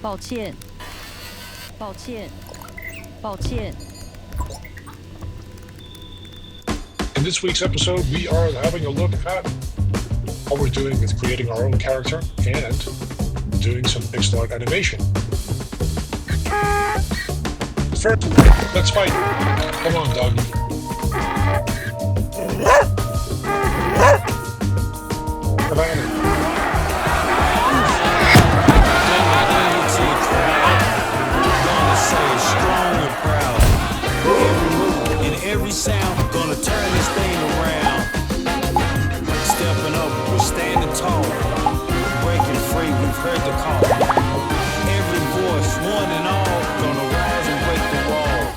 抱歉，抱歉，抱歉。 In this week's episode, we are having a look at what we're doing with creating our own character and doing some pixel art animation. First, let's fight. Come on, doggy. Come on. Every sound, gonna turn this thing around. Stepping up, we're standing tall. Breaking free, we've heard the call. Every voice, one and all, gonna rise and break the wall.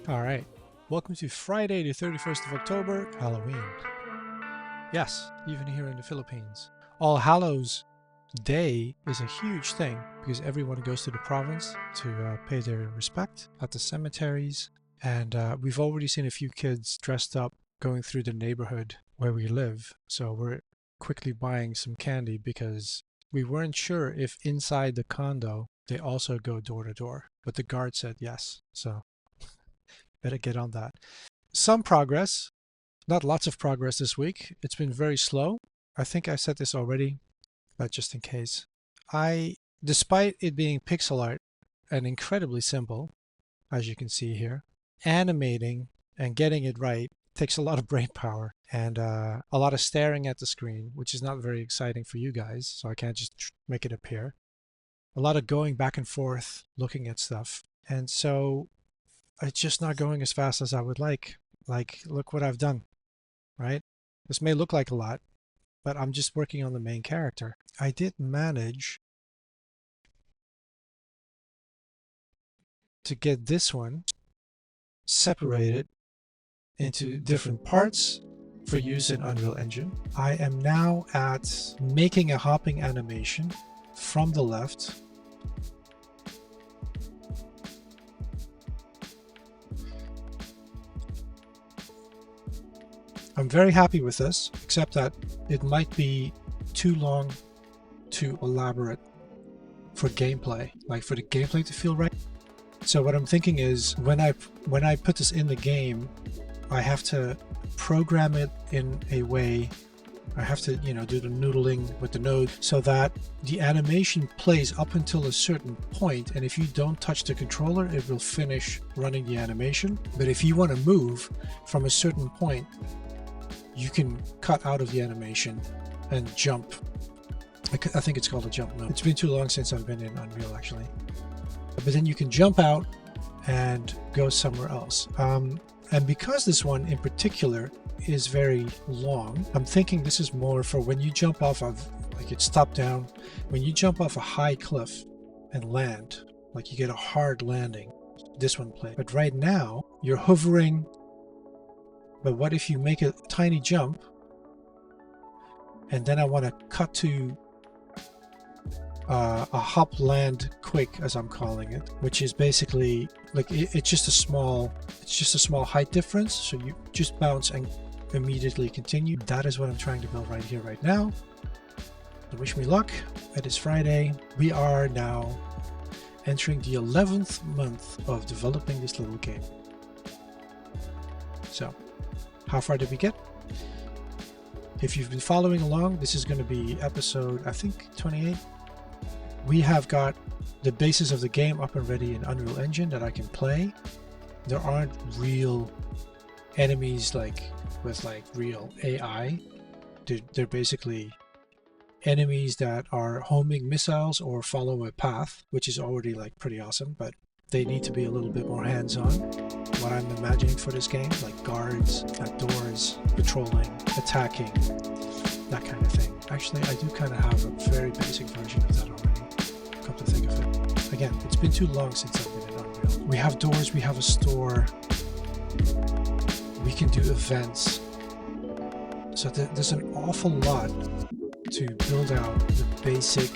All right, welcome to Friday the 31st of October, Halloween. Yes, even here in the Philippines. All Hallows Day is a huge thing because everyone goes to the province to pay their respect at the cemeteries. And we've already seen a few kids dressed up going through the neighborhood where we live. So we're quickly buying some candy because we weren't sure if inside the condo they also go door to door. But the guard said yes, so better get on that. Some progress, not lots of progress this week. It's been very slow. I think I said this already, but just in case. Despite it being pixel art and incredibly simple, as you can see here, animating and getting it right takes a lot of brain power and a lot of staring at the screen, which is not very exciting for you guys, so I can't just make it appear. A lot of going back and forth, looking at stuff. And so it's just not going as fast as I would like. Like, look what I've done, right? This may look like a lot, but I'm just working on the main character. I did manage to get this one separated into different parts for use in Unreal Engine. I am now at making a hopping animation from the left. I'm very happy with this, except that it might be too long, too elaborate for gameplay, like for the gameplay to feel right. So what I'm thinking is when I put this in the game, I have to program it in a way, I have to, do the noodling with the node so that the animation plays up until a certain point, and if you don't touch the controller, it will finish running the animation. But if you want to move from a certain point, you can cut out of the animation and jump. I think it's called a jump mode. It's been too long since I've been in Unreal, actually. But then you can jump out and go somewhere else. And because this one in particular is very long, I'm thinking this is more for when you jump off of, like it's top down, when you jump off a high cliff and land, like you get a hard landing, this one plays. But right now, you're hovering. But what if you make a tiny jump and then I want to cut to a hop land quick, as I'm calling it, which is basically like it's just a small height difference, so you just bounce and immediately continue. That is what I'm trying to build right here, right now. So wish me luck. It is Friday. We are now entering the 11th month of developing this little game. So, how far did we get? If you've been following along, this is going to be episode, I think, 28. We have got the basis of the game up and ready in Unreal Engine that I can play. There aren't real enemies with real AI. They're basically enemies that are homing missiles or follow a path, which is already pretty awesome, but they need to be a little bit more hands-on. What I'm imagining for this game, like guards at doors, patrolling, attacking, that kind of thing. Actually, I do kind of have a very basic version of that already, come to think of it. Again, it's been too long since I've been in Unreal. We have doors, we have a store, we can do events. So there's an awful lot to build out the basic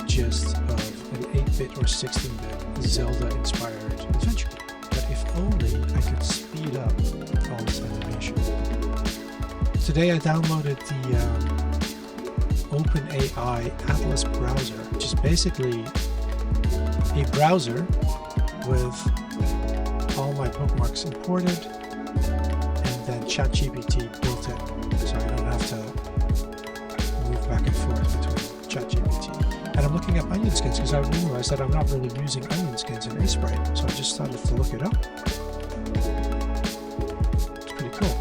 gist of an 8-bit or 16-bit Zelda-inspired adventure game. But if only I could speed up all this animation. Today I downloaded the OpenAI Atlas browser, which is basically a browser with all my bookmarks imported and then ChatGPT built in, so I don't have to move back and forth between ChatGPT. And I'm looking at onion skins because I realized that I'm not really using onion skins in Sprite, so I just started to look it up. It's pretty cool.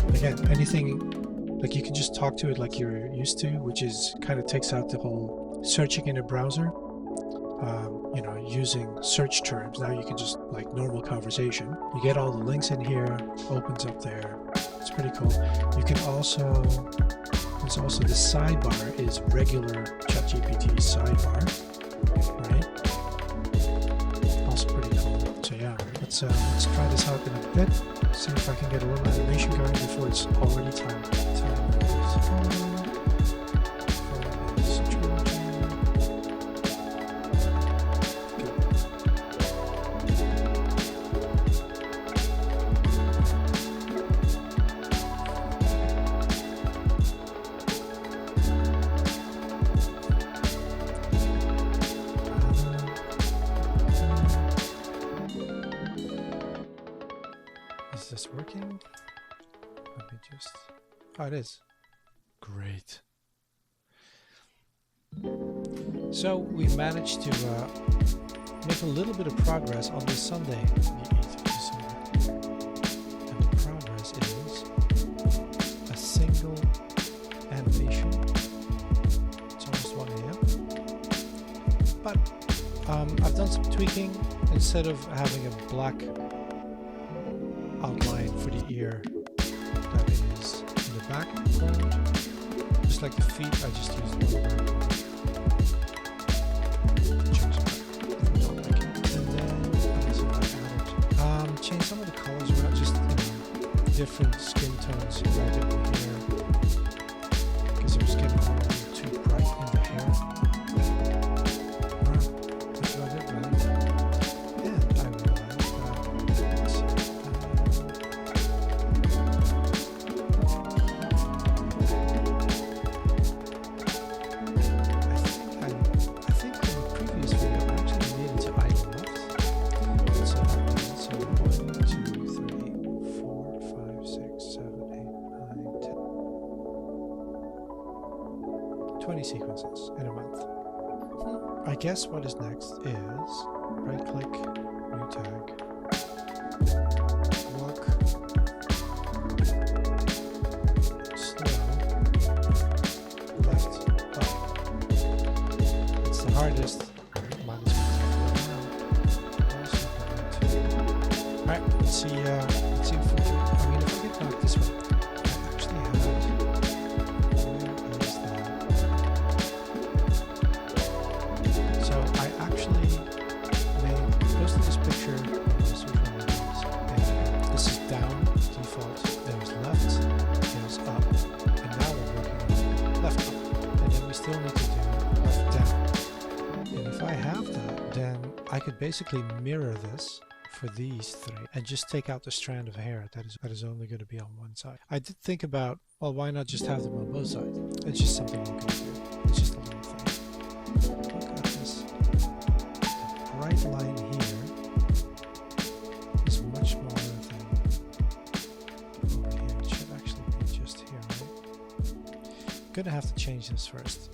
Again, anything, you can just talk to it like you're used to, which is kind of takes out the whole searching in a browser. Using search terms. Now you can just normal conversation. You get all the links in here, opens up there. It's pretty cool. You can also, there's also the sidebar is regular ChatGPT sidebar, right? Also pretty cool. So yeah, let's try this out in a bit. See if I can get a little animation going before it's already time. Is this working? Let me just... Oh, it is. Great. So we managed to make a little bit of progress on this Sunday, the 8th of December. And the progress is a single animation. It's almost 1 a.m. But I've done some tweaking. Instead of having a black outline for the ear that is in the background, just like the feet, I just used the and then I added change some of the colors around, just different skin tones right over here because it was getting a little too bright in the hair. That's about it, right? And I realized I think in the previous video I actually made it to idle left. So 1, 2, 3, 4, 5, 6, 7, 8, 9, 10. 20 sequences in a month. I guess what is next is right click, new tag, walk, slow, left, up. It's the hardest. Alright, let's see if we can, if we get back this way. I actually where is that? So I actually posted this picture on my social medias, and this is down, default, there's left, there's up, and now we're working on left up, and then we still need to do left down. And if I have that, then I could basically mirror this for these three and just take out the strand of hair that is only going to be on one side. I did think about, well, why not just have them on both sides? It's just something I'm going to do. It's just a little thing. Look at this. The bright line here is much smaller than gonna have to change this first.